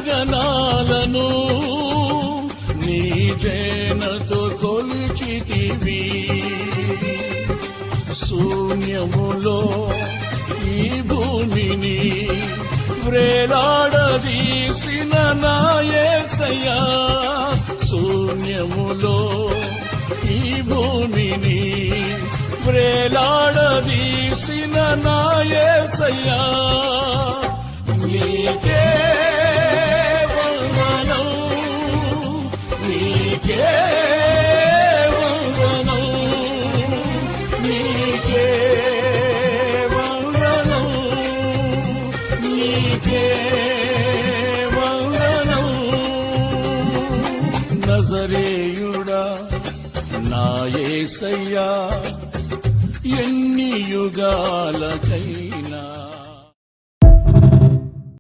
గగనాలను నీ జేనతో కొలిచితివి. శూన్యములో ఈ భూమిని వ్రేలాడదీసిన నా యేసయ్యా, శూన్యములో ఈ భూమిని వ్రేలాడదీసిన నా యేసయ్యా, నీకే వందనం, నీకే వందనం, నీకే వందనం, నీకే వందనం. నజరేయుడా నా యేసయ్యా, ఎన్ని యుగాలకైనా